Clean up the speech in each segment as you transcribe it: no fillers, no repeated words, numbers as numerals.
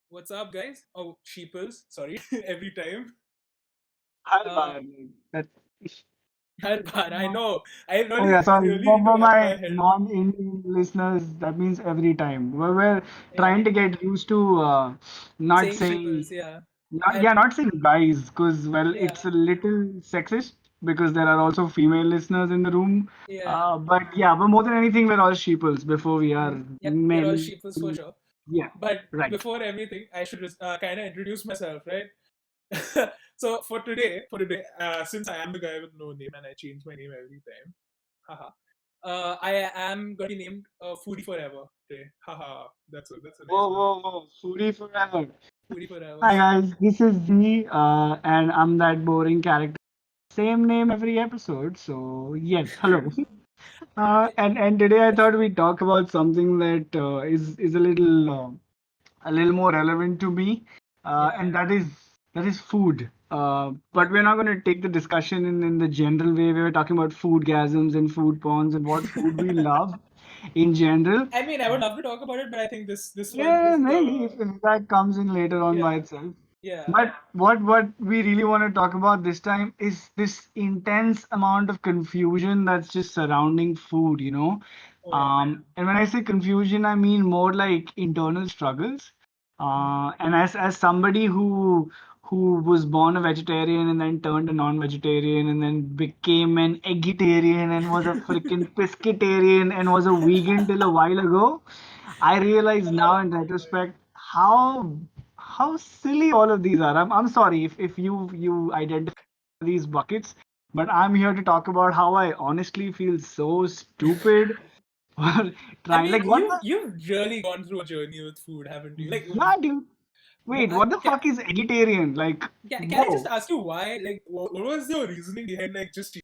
What's up, guys? Oh, Sheeples. Sorry, every time. Hard Uh, bar. That, but I know. I oh really, yeah, sorry. really need to For wrap my my head. non-Indian listeners, that means every time. We're Yeah, trying to get used to not saying saying, Sheeples. Yeah, not, and yeah, not saying guys, because, well, yeah, it's a little sexist because there are also female listeners in the room. yeah. But more than anything, we're all sheeples before we are Yep, we're all men. Sheeples for sure. Yeah, But right. before everything, I should kind of introduce myself, right? So for today, since I am the guy with no name and I change my name every time, haha. I am gonna be named Foodie Forever today. Haha. That's a nice Whoa, one. whoa, whoa. Foodie forever. Foodie Forever. Hi guys, this is Z, and I'm that boring character. Same name every episode. So yes, hello. And today I thought we'd talk about something that is a little more relevant to me, Yeah. and that is food. But Yep. we're not going to take the discussion in the general way. We were talking about foodgasms and food porns and what food we love in general. I mean, I would love to talk about it, but I think this one Yeah, is maybe the if that comes in later on by yeah, itself. yeah. But what we really want to talk about this time is this intense amount of confusion that's just surrounding food, you know. Oh yeah. And when I say confusion, I mean more like internal struggles. Mhm. And as somebody who was born a vegetarian and then turned a non-vegetarian and then became an eggetarian and was a freaking pescatarian and was a vegan till a while ago, I realize now Oh in my God. retrospect how silly all of these are. I'm sorry if you identify these buckets, but I'm here to talk about how I honestly feel so stupid for I trying mean, like what you've really gone through a journey with food, haven't you? Like, yeah, dude. Wait, what the fuck is vegetarian? Like, can I just whoa. ask you why? Like, what was your reasoning behind like just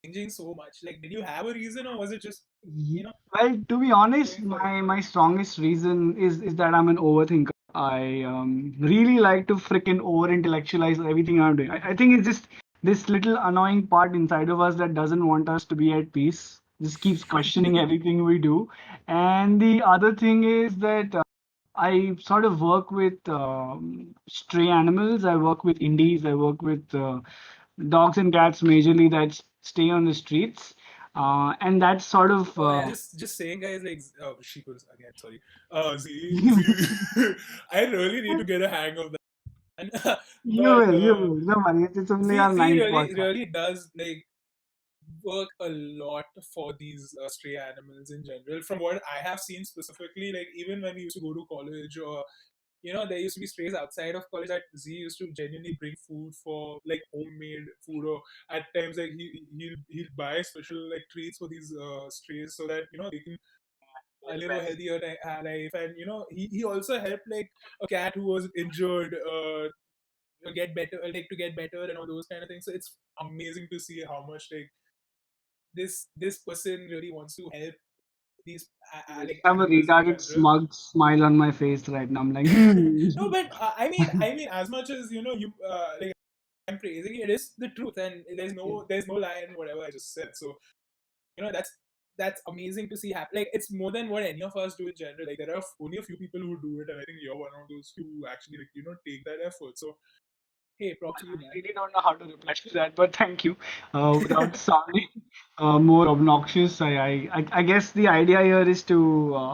changing so much? Like, did you have a reason, or was it just you know Well, to be honest, going for it? my strongest reason is that I'm an overthinker. I really like to freaking over intellectualize everything I'm doing. I think it's just this little annoying part inside of us that doesn't want us to be at peace. Just keeps questioning everything we do. And the other thing is that I sort of work with stray animals. I work with indies. I work with dogs and cats majorly that stay on the streets. And that's sort of Oh yeah, just saying, guys. Like, oh, sheeples again. Sorry. See, I really need to get a hang of that. And, but you will. Don't worry. It's only our Z ninth really podcast. really does like work a lot for these stray animals in general. From what I have seen specifically, like even when we used to go to college, or there used to be strays outside of college that Z used to genuinely bring food for like homemade food, or at times like he'll buy special like treats for these strays so that they can live a healthier life. And he also helped like a cat who was injured get better, like to get better and all those kind of things. So it's amazing to see how much like this person really wants to help these I just like have a animals in retarded general. smug smile on my face right now. I'm like, hmm. No, but I mean, as much as you like I'm praising it, it is the truth, and there's no lie in whatever I just said. So that's amazing to see happen. Like it's more than what any of us do in general. Like there are only a few people who do it, and I think you're one of those who actually like take that effort. So hey, props to you, I man. really don't know how to reply to that, but thank you. Without sounding more obnoxious, I guess the idea here is to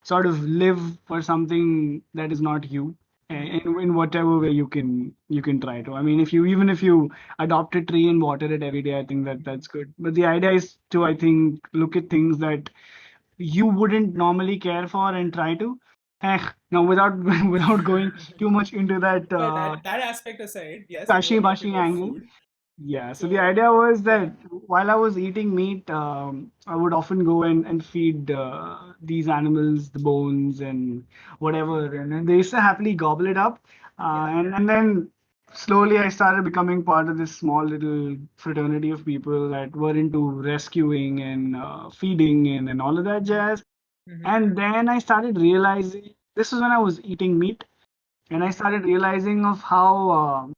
sort of live for something that is not you Mhm. in whatever way you can try to. I mean, if you adopt a tree and water it every day, I think that's good. But the idea is to, I think, look at things that you wouldn't normally care for and try to. Now, without without going too much into that But that aspect aside, yes, we were kashi talking bashi about angle. food. Yeah, so the So idea was yeah, that while I was eating meat, I would often go and feed these animals the bones and whatever, and then they used to happily gobble it up. yeah, And then slowly I started becoming part of this small little fraternity of people that were into rescuing and feeding and all of that hmm jazz. hmm And then I started realizing this was when I was eating meat, and I started realizing of how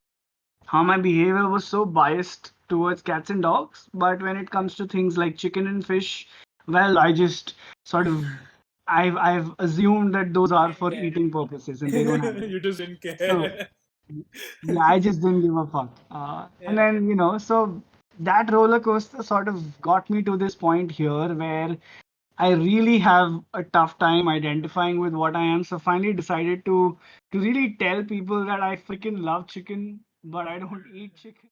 my behavior was so biased towards cats and dogs. But when it yeah. comes to things like chicken and fish, well, I just sort of I've assumed that those are Didn't for care. eating purposes and they don't have any. You just didn't So care. yeah, I just didn't give a fuck. And Yeah. then, so that roller coaster sort of got me to this point here where I really have a tough time identifying with what I am. So finally decided to really tell people that I freaking love chicken, but I don't eat chicken.